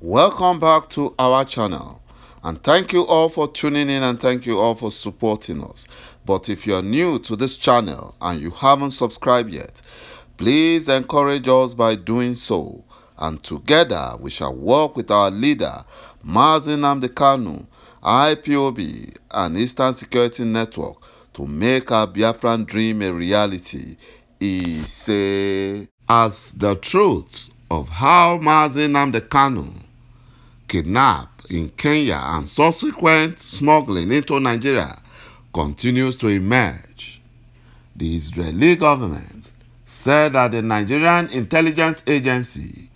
Welcome back to our channel, and thank you all for tuning in and thank you all for supporting us. But if you're new to this channel and you haven't subscribed yet, please encourage us by doing so, and together we shall work with our leader Mazi Nnamdi Kanu, IPOB and Eastern Security Network to make our Biafran dream a reality. He say, as the truth of how Mazi Nnamdi Kanu kidnap in Kenya and subsequent smuggling into Nigeria continues to emerge, the Israeli government said that the Nigerian intelligence agency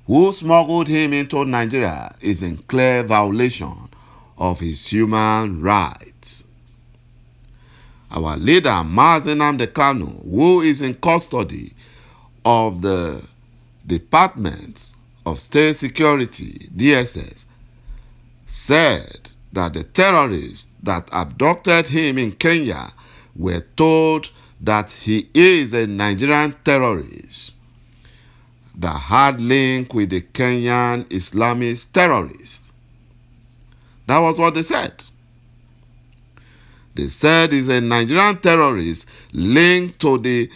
who smuggled him into Nigeria is in clear violation of his human rights. Our leader Mazi Nnamdi Kanu, who is in custody of the Department of State Security, DSS, said that the terrorists that abducted him in Kenya were told that he is a Nigerian terrorist that had link with the Kenyan Islamist terrorists. That was what they said. They said he's a Nigerian terrorist linked to the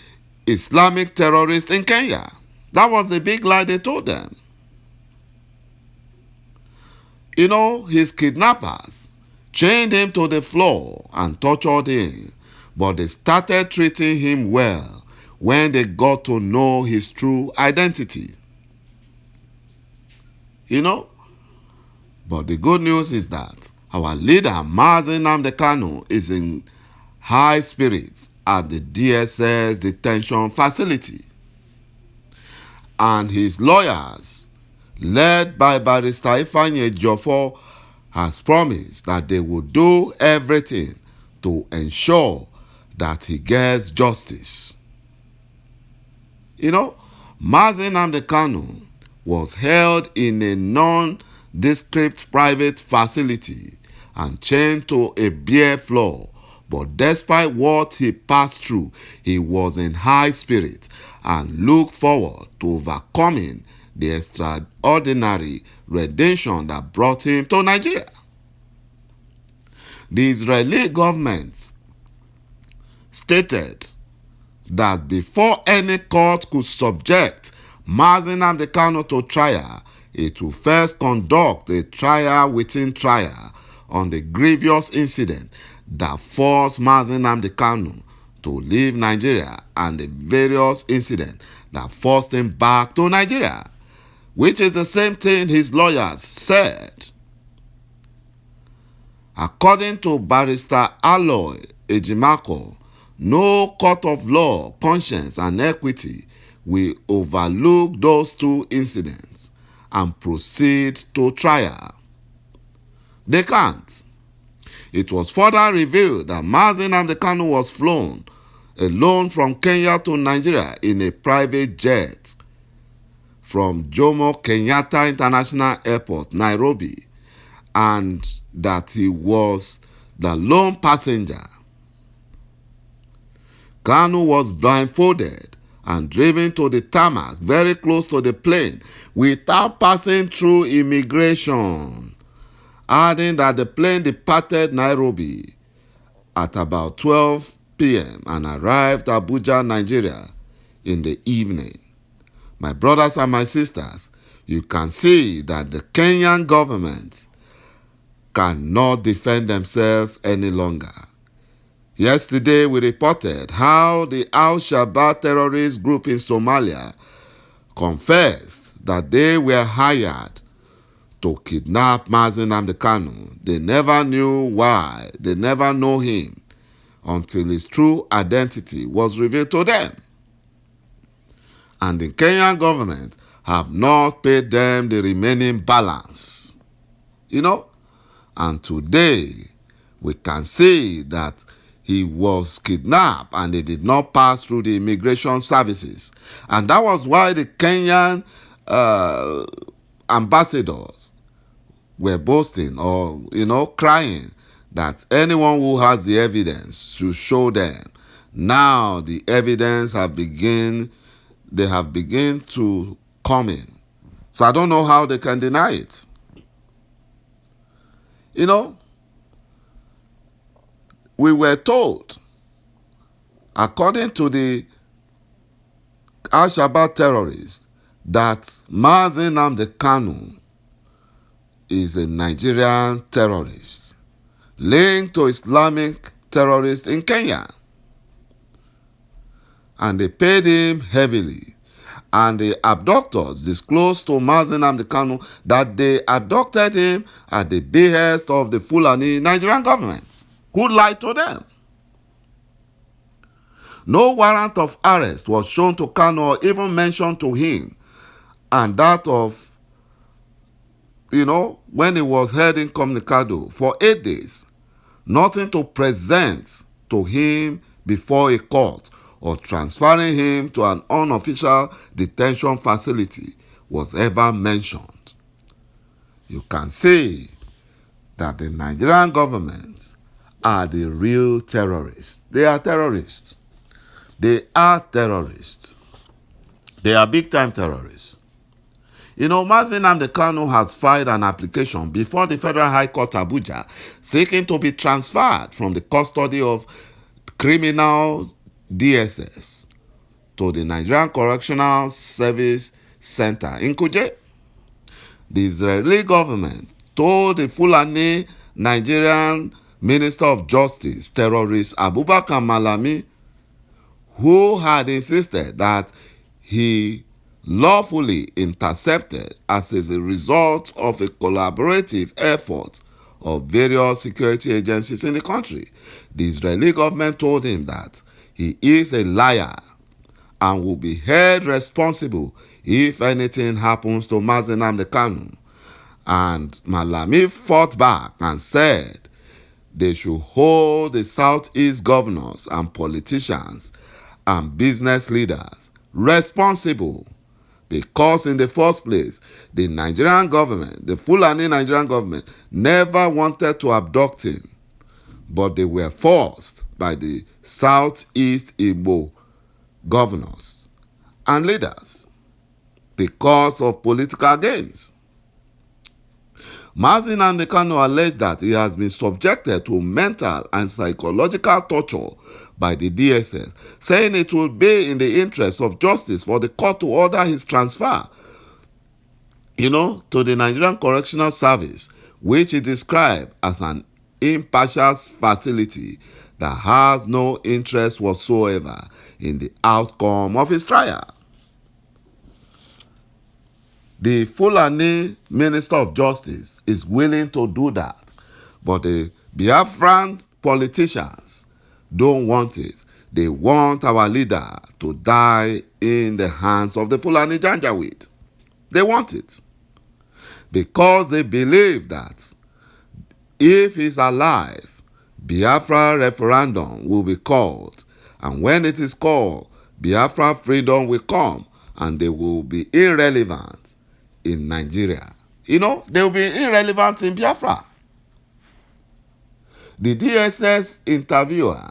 Islamic terrorists in Kenya. That was the big lie they told them. You know, his kidnappers chained him to the floor and tortured him, but they started treating him well when they got to know his true identity. You know? But the good news is that our leader, Mazi Nnamdi Kanu, is in high spirits at the DSS detention facility. And his lawyers, led by Barrister Ifeanyi Ejiofor, has promised that they will do everything to ensure that he gets justice. You know, Mazi Nnamdi Kanu was held in a nondescript private facility and chained to a bare floor, but despite what he passed through, he was in high spirits and looked forward to overcoming the extraordinary redemption that brought him to Nigeria. The Israeli government stated that before any court could subject Mazi Nnamdi Kanu to trial, it will first conduct a trial within trial on the grievous incident that forced Mazi Nnamdi Kanu to leave Nigeria and the various incidents that forced him back to Nigeria, which is the same thing his lawyers said. According to Barrister Aloy Ejimakor, no court of law, conscience, and equity will overlook those two incidents and proceed to trial. They can't. It was further revealed that Mazi Nnamdi Kanu was flown alone from Kenya to Nigeria in a private jet from Jomo Kenyatta International Airport, Nairobi, and that he was the lone passenger. Kanu was blindfolded and driven to the tarmac very close to the plane without passing through immigration, adding that the plane departed Nairobi at about 12 p.m. and arrived Abuja, Nigeria in the evening. My brothers and my sisters, you can see that the Kenyan government cannot defend themselves any longer. Yesterday, we reported how the Al-Shabaab terrorist group in Somalia confessed that they were hired to kidnap Mazi Nnamdi Kanu. They never knew why. They never know him until his true identity was revealed to them. And the Kenyan government have not paid them the remaining balance. You know? And today, we can see that he was kidnapped and they did not pass through the immigration services. And that was why the Kenyan ambassadors were boasting or, crying that anyone who has the evidence should show them. Now the evidence have begun to come in. So I don't know how they can deny it. You know, we were told, according to the Al-Shabaab terrorists, that Mazi Nnamdi Kanu is a Nigerian terrorist linked to Islamic terrorists in Kenya. And they paid him heavily. And the abductors disclosed to Mazi Nnamdi Kanu that they abducted him at the behest of the Fulani Nigerian government, who lied to them. No warrant of arrest was shown to Kanu or even mentioned to him, and that of, when he was held incommunicado for 8 days, nothing to present to him before a court or transferring him to an unofficial detention facility was ever mentioned. You can say that the Nigerian government are the real terrorists. They are terrorists. They are terrorists. They are big-time terrorists. Mazi Nnamdi Kanu has filed an application before the Federal High Court Abuja seeking to be transferred from the custody of criminal DSS to the Nigerian Correctional Service Center in Kuje. The Israeli government told the Fulani Nigerian Minister of Justice, terrorist Abubakar Malami, who had insisted that he lawfully intercepted as a result of a collaborative effort of various security agencies in the country. The Israeli government told him that he is a liar and will be held responsible if anything happens to Mazi Nnamdi Kanu. And Malami fought back and said they should hold the Southeast governors and politicians and business leaders responsible, because in the first place, the Nigerian government, the Fulani Nigerian government, never wanted to abduct him, but they were forced by the Southeast Igbo governors and leaders because of political gains. Mazi Nnamdi Kanu alleged that he has been subjected to mental and psychological torture by the DSS, saying it would be in the interest of justice for the court to order his transfer, to the Nigerian Correctional Service, which he described as an impartial facility that has no interest whatsoever in the outcome of his trial. The Fulani Minister of Justice is willing to do that, but the Biafran politicians don't want it. They want our leader to die in the hands of the Fulani Janjaweed. They want it because they believe that if he's alive, Biafra referendum will be called, and when it is called, Biafra freedom will come, and they will be irrelevant in Nigeria. They will be irrelevant in Biafra. The DSS interviewer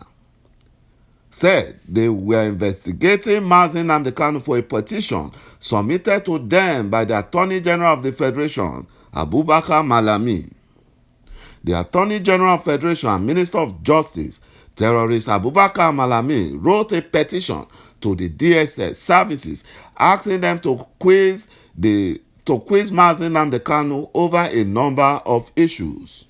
said they were investigating Mazi Nnamdi Kanu for a petition submitted to them by the Attorney General of the Federation, Abubakar Malami. The Attorney General of the Federation and Minister of Justice, terrorist Abubakar Malami, wrote a petition to the DSS services asking them to quiz Mazi Nnamdi Kanu over a number of issues.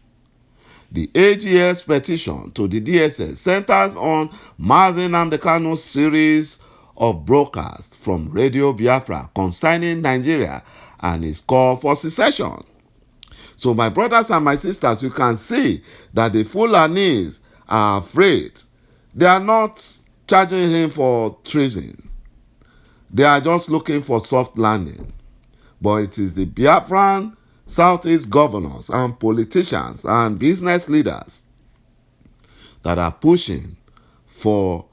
The AGS petition to the DSS centers on Mazi Nnamdi Kanu's series of broadcasts from Radio Biafra concerning Nigeria and his call for secession. So my brothers and my sisters, you can see that the Fulanis are afraid. They are not charging him for treason. They are just looking for soft landing. But it is the Biafran Southeast governors and politicians and business leaders that are pushing for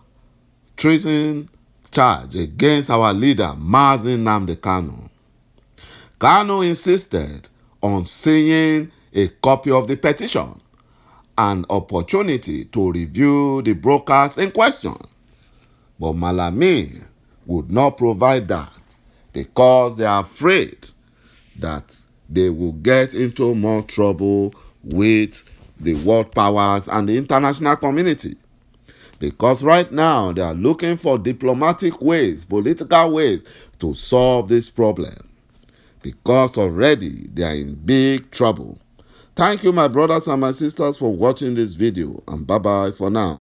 treason charge against our leader, Mazi Nnamdi Kanu. Kanu insisted on seeing a copy of the petition, an opportunity to review the broadcast in question. But Malami would not provide that because they are afraid that they will get into more trouble with the world powers and the international community. Because right now they are looking for diplomatic ways, political ways to solve this problem. Because already they are in big trouble. Thank you, my brothers and my sisters, for watching this video, and bye-bye for now.